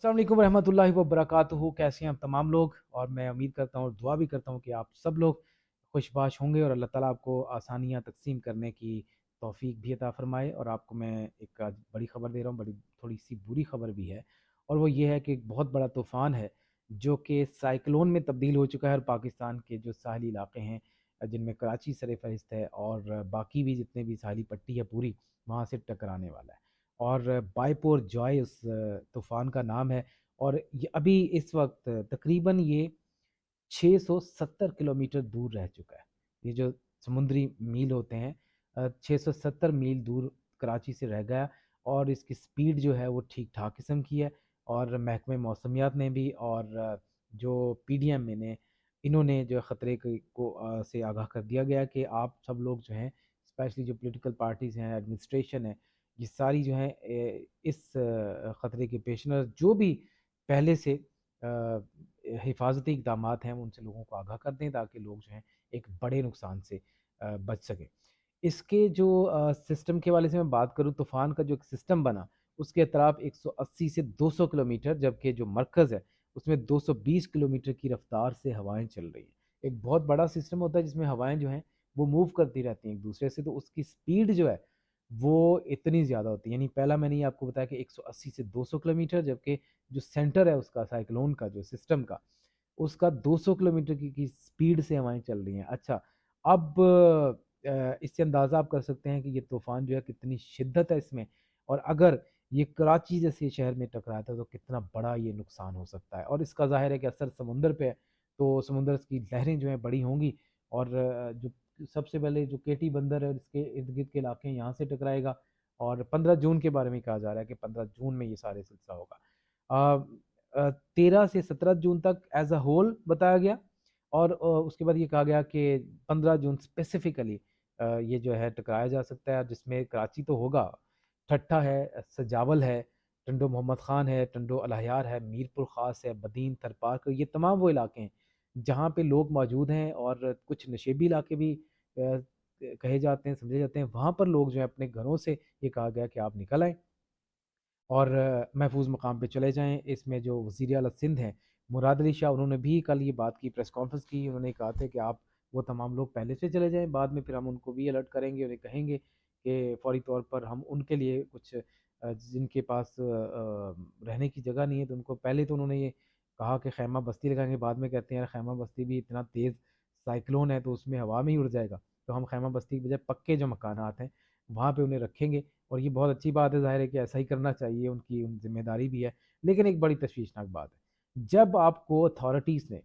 अस्सलाम वालेकुम रहमतुल्लाहि व बरकातुहू। कैसे हैं आप तमाम लोग? और मैं उम्मीद करता हूँ और दुआ भी करता हूँ कि आप सब लोग खुशबाश होंगे और अल्लाह ताला आपको आसानियाँ तक़सीम करने की तौफ़ीक भी अता फ़रमाए। और आपको मैं एक आज बड़ी ख़बर दे रहा हूँ, बड़ी थोड़ी-सी बुरी ख़बर भी है, और वो ये है कि एक बहुत बड़ा तूफ़ान है जो कि साइक्लोन में तब्दील हो चुका है, और पाकिस्तान के जो साहली इलाक़े हैं जिनमें कराची सर-ए-फ़हरिस्त है और बाकी भी जितने भी साहली पट्टी है पूरी, वहाँ से टकराने वाला है। और बाइपोर जॉय उस तूफ़ान का नाम है। और ये अभी इस वक्त तकरीबन ये 670 किलोमीटर दूर रह चुका है। ये जो समुद्री मील होते हैं, 670 मील दूर कराची से रह गया। और इसकी स्पीड जो है वो ठीक ठाक किस्म की है। और महकमे मौसमियात ने भी और जो पीडीएम में ने इन्होंने जो ख़तरे को से आगाह कर दिया गया कि आप सब लोग जो हैं, स्पेशली जो पॉलिटिकल पार्टीज़ हैं, एडमिनिस्ट्रेशन है, ये सारी जो हैं इस ख़तरे के पेश नज़र जो भी पहले से हिफाजती इक़दामात हैं उनसे लोगों को आगाह कर दें, ताकि लोग जो हैं एक बड़े नुकसान से बच सकें। इसके जो सिस्टम के हवाले से मैं बात करूँ, तूफ़ान का जो एक सिस्टम बना, उसके अतराफ 180 से 200 किलोमीटर, जबकि जो मरकज़ है उसमें 220 किलोमीटर की रफ़्तार से हवाएँ चल रही हैं। एक बहुत बड़ा सिस्टम होता है जिसमें हवाएँ जो हैं वो मूव करती रहती हैं एक दूसरे से, तो उसकी स्पीड जो है वो इतनी ज़्यादा होती है। यानी पहला मैंने ये आपको बताया कि 180 से 200 किलोमीटर, जबकि जो सेंटर है उसका साइक्लोन का जो सिस्टम का, उसका 200 किलोमीटर की स्पीड से हवाएं चल रही हैं। अच्छा, अब इससे अंदाज़ा आप कर सकते हैं कि ये तूफ़ान जो है कितनी शिद्दत है इसमें, और अगर ये कराची जैसे शहर में टकराता है तो कितना बड़ा ये नुकसान हो सकता है। और इसका ज़ाहिर है कि असर समुंदर पे है, तो समुंदर की लहरें जो हैं बड़ी होंगी। और जो सबसे पहले जो केटी बंदर है और इसके इर्द गिर्द के इलाके हैं, यहाँ से टकराएगा। और 15 जून के बारे में कहा जा रहा है कि 15 जून में ये सारे सिलसिला होगा। 13 से 17 जून तक एज अ होल बताया गया। और उसके बाद ये कहा गया कि 15 जून स्पेसिफिकली ये जो है टकराया जा सकता है, जिसमें कराची तो होगा, ठट्ठा है, सजावल है, टंडो मोहम्मद ख़ान है, टंडो अलहयार है, मीरपुर ख़ास है, बदीन, थरपारकर, ये तमाम वो इलाके हैं जहाँ पे लोग मौजूद हैं। और कुछ नशेबी इलाके भी कहे जाते हैं, समझे जाते हैं। वहाँ पर लोग जो है अपने घरों से, ये कहा गया कि आप निकल आएँ और महफूज़ मकाम पे चले जाएँ। इसमें जो वज़ीर आला सिंध हैं, मुराद अली शाह, उन्होंने भी कल ये बात की, प्रेस कॉन्फ्रेंस की। उन्होंने कहा था कि आप वो तमाम लोग पहले से चले जाएँ, बाद में फिर हम उनको भी अलर्ट करेंगे, उन्हें कहेंगे कि फ़ौरी तौर पर हम उनके लिए कुछ जिनके पास रहने की जगह नहीं है, तो उनको पहले तो उन्होंने ये कहा कि खैमा बस्ती लगाएँगे, बाद में कहते हैं यार खैमा बस्ती भी इतना तेज़ साइक्लोन है तो उसमें हवा में ही उड़ जाएगा। तो हम खैमा बस्ती की बजाय पक्के जो मकानात हैं, वहाँ पे उन्हें रखेंगे। और ये बहुत अच्छी बात है, ज़ाहिर है कि ऐसा ही करना चाहिए, उनकी ज़िम्मेदारी भी है। लेकिन एक बड़ी तशवीशनाक बात है, जब आपको अथॉरिटीज़ ने,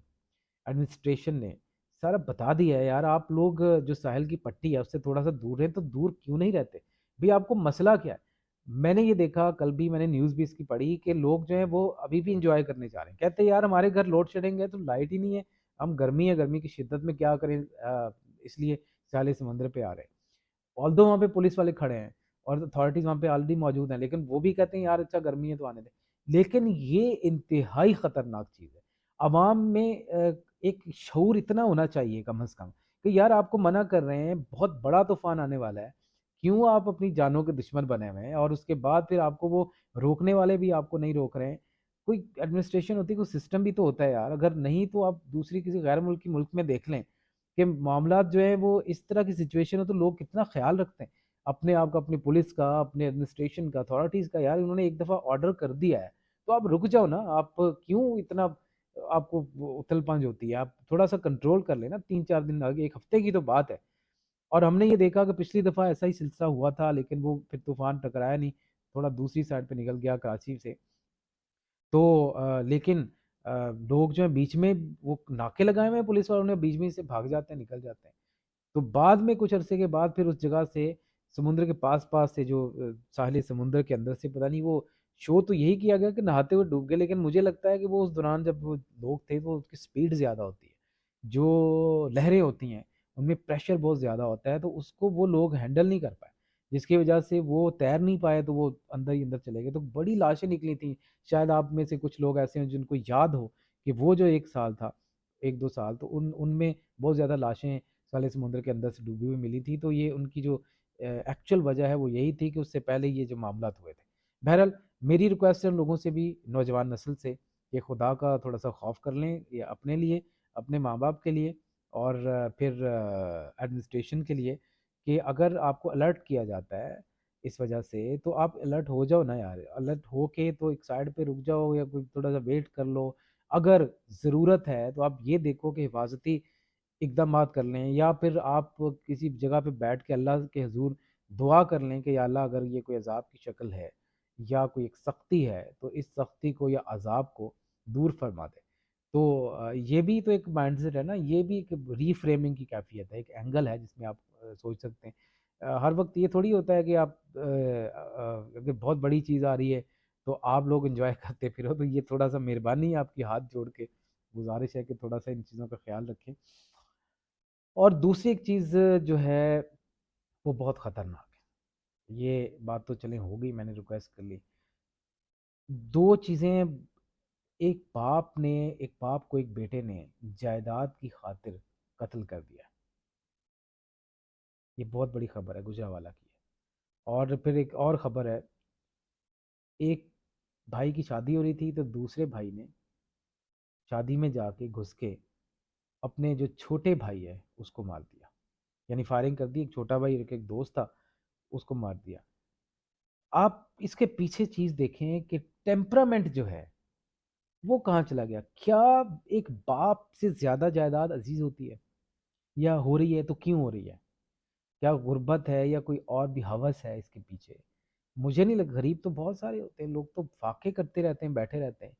एडमिनिस्ट्रेशन ने सारा बता दिया है, यार आप लोग जो साहिल की पट्टी है उससे थोड़ा-सा दूर रहें, तो दूर क्यों नहीं रहते? भई आपको मसला क्या है? मैंने ये देखा, कल भी मैंने न्यूज़ भी इसकी पढ़ी कि लोग जो हैं वो अभी भी एन्जॉय करने जा रहे हैं। कहते हैं यार हमारे घर लोड शेडिंग है तो लाइट ही नहीं है, हम गर्मी है, गर्मी की शिद्दत में क्या करें, इसलिए साले समंदर पे आ रहे हैं। ऑल्दो वहाँ पे पुलिस वाले खड़े हैं और अथॉरिटीज़ वहाँ पे ऑलरेडी मौजूद हैं, लेकिन वो भी कहते हैं यार अच्छा गर्मी है तो आने दें। लेकिन ये इंतहाई ख़तरनाक चीज़ है। अवाम में एक शऊर इतना होना चाहिए कम से कम कि यार आपको मना कर रहे हैं, बहुत बड़ा तूफ़ान आने वाला है, क्यों आप अपनी जानों के दुश्मन बने हुए हैं? और उसके बाद फिर आपको वो रोकने वाले भी आपको नहीं रोक रहे हैं। कोई एडमिनिस्ट्रेशन होती है, कोई सिस्टम भी तो होता है यार, अगर नहीं तो आप दूसरी किसी गैर मुल्की मुल्क में देख लें कि मामलात जो है वो इस तरह की सिचुएशन हो तो लोग कितना ख्याल रखते हैं अपने आप का, अपनी पुलिस का, अपने एडमिनिस्ट्रेशन का, अथॉरिटीज़ का। यार उन्होंने एक दफ़ा ऑर्डर कर दिया है तो आप रुक जाओ ना, आप क्यों इतना, आपको उथल-पांच होती है? आप थोड़ा-सा कंट्रोल कर लेना, 3-4 दिन आगे, 1 हफ्ते की तो बात है। और हमने ये देखा कि पिछली दफ़ा ऐसा ही सिलसिला हुआ था, लेकिन वो फिर तूफ़ान टकराया नहीं, थोड़ा दूसरी साइड पे निकल गया कराची से। तो लेकिन लोग जो हैं बीच में वो नाके लगाए हुए हैं पुलिस वालों ने, बीच में से भाग जाते हैं, निकल जाते हैं। तो बाद में कुछ अरसे के बाद फिर उस जगह से, समुद्र के पास-पास से, जो साहिल समुद्र के अंदर से, पता नहीं वो शो तो यही किया गया कि नहाते हुए डूब गए, लेकिन मुझे लगता है कि वो उस दौरान जब वो लोग थे तो उसकी स्पीड ज़्यादा होती है। जो लहरें होती हैं, उनमें प्रेशर बहुत ज़्यादा होता है, तो उसको वो लोग हैंडल नहीं कर पाए, जिसकी वजह से वो तैर नहीं पाए, तो वो अंदर ही अंदर चले गए। तो बड़ी लाशें निकली थी। शायद आप में से कुछ लोग ऐसे हैं जिनको याद हो कि वो जो 1 साल था, 1-2 साल, तो उनमें बहुत ज़्यादा लाशें साले समुद्र के अंदर से डूबी हुई मिली थी। तो ये उनकी जो एक्चुअल वजह है वो यही थी कि उससे पहले ये जो मामलात हुए थे। बहरहाल میری ریکویسٹ ہے ان لوگوں سے بھی، نوجوان نسل سے، کہ خدا کا تھوڑا سا خوف کر لیں، یہ اپنے لیے، اپنے ماں باپ کے لیے، اور پھر ایڈمنسٹریشن کے لیے، کہ اگر آپ کو الرٹ کیا جاتا ہے اس وجہ سے تو آپ الرٹ ہو جاؤ نا یار، الرٹ ہو کے تو ایک سائڈ پہ رک جاؤ یا کوئی تھوڑا سا ویٹ کر لو. اگر ضرورت ہے تو آپ یہ دیکھو کہ حفاظتی اقدامات کر لیں، یا پھر آپ کسی جگہ پہ بیٹھ کے اللہ کے حضور دعا کر لیں کہ یا اللہ اگر یہ کوئی عذاب کی شکل ہے یا کوئی ایک سختی ہے تو اس سختی کو یا عذاب کو دور فرما دے. تو یہ بھی تو ایک مائنڈ سیٹ ہے نا، یہ بھی ایک ری فریمنگ کی کیفیت ہے، ایک اینگل ہے جس میں آپ سوچ سکتے ہیں. ہر وقت یہ تھوڑی ہوتا ہے کہ آپ اگر بہت بڑی چیز آ رہی ہے تو آپ لوگ انجوائے کرتے پھرو، تو یہ تھوڑا سا مہربانی ہے آپ کی، ہاتھ جوڑ کے گزارش ہے کہ تھوڑا سا ان چیزوں کا خیال رکھیں. اور دوسری ایک چیز جو ہے وہ بہت خطرناک ہے، یہ بات تو چلیں ہو گئی، میں نے ریکویسٹ کر لی. دو چیزیں، ایک باپ کو ایک بیٹے نے جائیداد کی خاطر قتل کر دیا. یہ بہت بڑی خبر ہے، گجرانوالہ کی ہے. اور پھر ایک اور خبر ہے، ایک بھائی کی شادی ہو رہی تھی تو دوسرے بھائی نے شادی میں جا کے گھس کے اپنے جو چھوٹے بھائی ہے اس کو مار دیا. یعنی فائرنگ کر دی، ایک چھوٹا بھائی ایک دوست تھا اس کو مار دیا. آپ اس کے پیچھے چیز دیکھیں کہ ٹیمپرامنٹ جو ہے وہ کہاں چلا گیا. کیا ایک باپ سے زیادہ جائیداد عزیز ہوتی ہے؟ یا ہو رہی ہے تو کیوں ہو رہی ہے؟ کیا غربت ہے یا کوئی اور بھی ہوس ہے اس کے پیچھے؟ مجھے نہیں لگا. غریب تو بہت سارے ہوتے ہیں، لوگ تو فاقے کرتے رہتے ہیں، بیٹھے رہتے ہیں.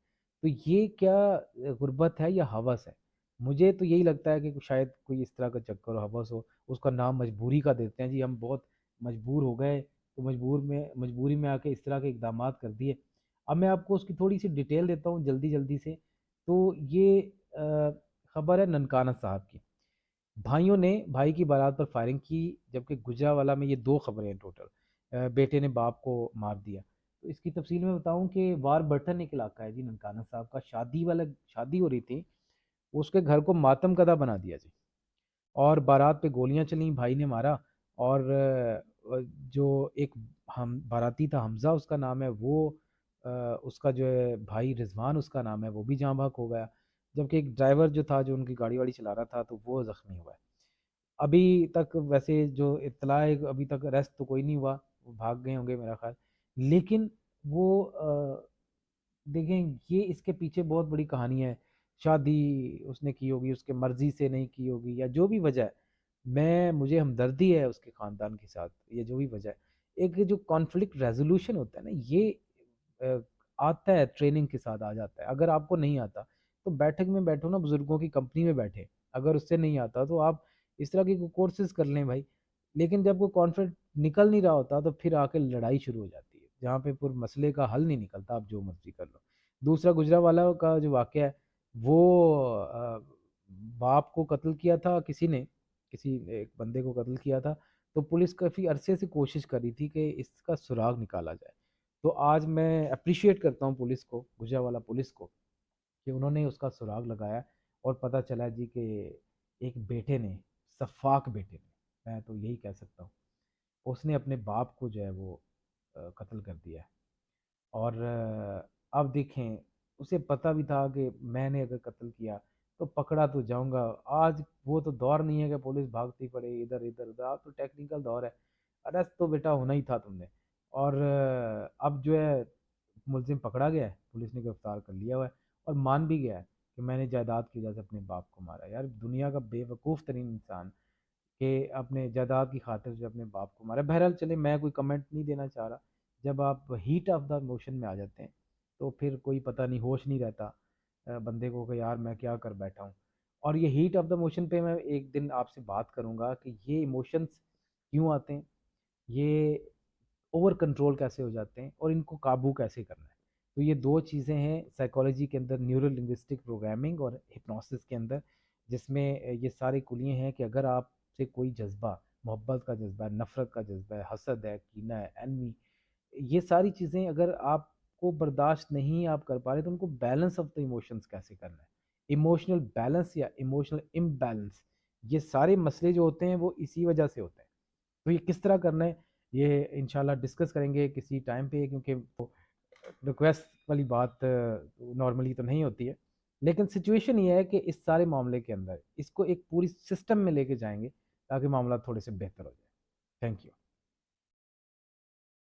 تو یہ کیا غربت ہے یا ہوس ہے؟ مجھے تو یہی لگتا ہے کہ شاید کوئی اس طرح کا چکر ہو، ہوس ہو. اس کا نام مجبوری کا دیتے ہیں، جی ہم بہت مجبور ہو گئے تو مجبوری میں آ کے اس طرح کے اقدامات کر دیے. اب میں آپ کو اس کی تھوڑی سی ڈیٹیل دیتا ہوں جلدی جلدی سے. تو یہ خبر ہے ننکانہ صاحب کی. بھائیوں نے بھائی کی بارات پر فائرنگ کی، جبکہ گجرانوالہ میں یہ دو خبریں ہیں ٹوٹل. بیٹے نے باپ کو مار دیا. تو اس کی تفصیل میں بتاؤں کہ وار برٹن ایک علاقہ ہے جی ننکانہ صاحب کا، شادی ہو رہی تھی، اس کے گھر کو ماتم کدہ بنا دیا جی. اور بارات پہ گولیاں چلیں، بھائی نے مارا. اور جو ایک ہم باراتی تھا، حمزہ اس کا نام ہے، وہ اس کا جو ہے بھائی رضوان اس کا نام ہے، وہ بھی جاں بحق ہو گیا. جبکہ ایک ڈرائیور جو تھا جو ان کی گاڑی واڑی چلا رہا تھا تو وہ زخمی ہوا ہے. ابھی تک ویسے جو اطلاع ہے ابھی تک اریسٹ تو کوئی نہیں ہوا، وہ بھاگ گئے ہوں گے میرا خیال. لیکن وہ دیکھیں یہ اس کے پیچھے بہت بڑی کہانی ہے. شادی اس نے کی ہوگی، اس کے مرضی سے نہیں کی ہوگی، یا جو بھی وجہ ہے، مجھے ہمدردی ہے اس کے خاندان کے ساتھ، یہ جو بھی وجہ ہے. ایک جو کانفلکٹ ریزولوشن ہوتا ہے نا، یہ آ، آتا ہے ٹریننگ کے ساتھ، آ جاتا ہے. اگر آپ کو نہیں آتا تو بیٹھک میں بیٹھو نا، بزرگوں کی کمپنی میں بیٹھے. اگر اس سے نہیں آتا تو آپ اس طرح کی کورسز کر لیں بھائی. لیکن جب وہ کانفلکٹ نکل نہیں رہا ہوتا تو پھر آ کے لڑائی شروع ہو جاتی ہے، جہاں پہ پور مسئلے کا حل نہیں نکلتا، آپ جو مرضی کر لو. دوسرا گجرانوالہ کا جو واقعہ ہے، وہ باپ کو قتل کیا تھا کسی نے، کسی ایک بندے کو قتل کیا تھا. تو پولیس کافی عرصے سے کوشش کر رہی تھی کہ اس کا سراغ نکالا جائے. تو آج میں اپریشیٹ کرتا ہوں پولیس کو، گجرانوالہ پولیس کو، کہ انہوں نے اس کا سراغ لگایا. اور پتہ چلا جی کہ ایک بیٹے نے، سفاک بیٹے نے، میں تو یہی کہہ سکتا ہوں، اس نے اپنے باپ کو جو ہے وہ قتل کر دیا ہے. اور اب دیکھیں، اسے پتہ بھی تھا کہ میں نے اگر قتل کیا تو پکڑا تو جاؤں گا. آج وہ تو دور نہیں ہے کہ پولیس بھاگتی پڑے ادھر ادھر ادھر، اب تو ٹیکنیکل دور ہے. اریسٹ تو بیٹا ہونا ہی تھا تم نے. اور اب جو ہے ملزم پکڑا گیا ہے، پولیس نے گرفتار کر لیا ہوا ہے، اور مان بھی گیا ہے کہ میں نے جائیداد کی وجہ سے اپنے باپ کو مارا. یار دنیا کا بے وقوف ترین انسان کہ اپنے جائیداد کی خاطر جو اپنے باپ کو مارا. بہرحال چلے، میں کوئی کمنٹ نہیں دینا چاہ رہا. جب آپ ہیٹ آف دا موشن میں آ جاتے ہیں تو پھر کوئی پتہ نہیں، ہوش نہیں رہتا بندے کو کہ یار میں کیا کر بیٹھا ہوں. اور یہ ہیٹ آف دا موشن پہ میں ایک دن آپ سے بات کروں گا کہ یہ ایموشنز کیوں آتے ہیں، یہ اوور کنٹرول کیسے ہو جاتے ہیں، اور ان کو قابو کیسے کرنا ہے. تو یہ دو چیزیں ہیں سائیکالوجی کے اندر، نیورو لنگوسٹک پروگرامنگ اور ہپنوسس کے اندر، جس میں یہ سارے کلیے ہیں کہ اگر آپ سے کوئی جذبہ، محبت کا جذبہ ہے، نفرت کا جذبہ ہے، حسد ہے، کینہ ہے، اینوی، یہ ساری چیزیں اگر آپ کو برداشت نہیں آپ کر پا رہے تو ان کو بیلنس آف دا ایموشنز کیسے کرنا ہے. ایموشنل بیلنس یا ایموشنل امبیلنس، یہ سارے مسئلے جو ہوتے ہیں وہ اسی وجہ سے ہوتے ہیں. تو یہ کس طرح کرنا ہے، یہ انشاءاللہ ڈسکس کریں گے کسی ٹائم پہ، کیونکہ रिक्वेस्ट वाली बात नॉर्मली तो नहीं होती है, लेकिन सिचुएशन ये है कि इस सारे मामले के अंदर इसको एक पूरी सिस्टम में लेके जाएंगे ताकि मामला थोड़े से बेहतर हो जाए। Thank you.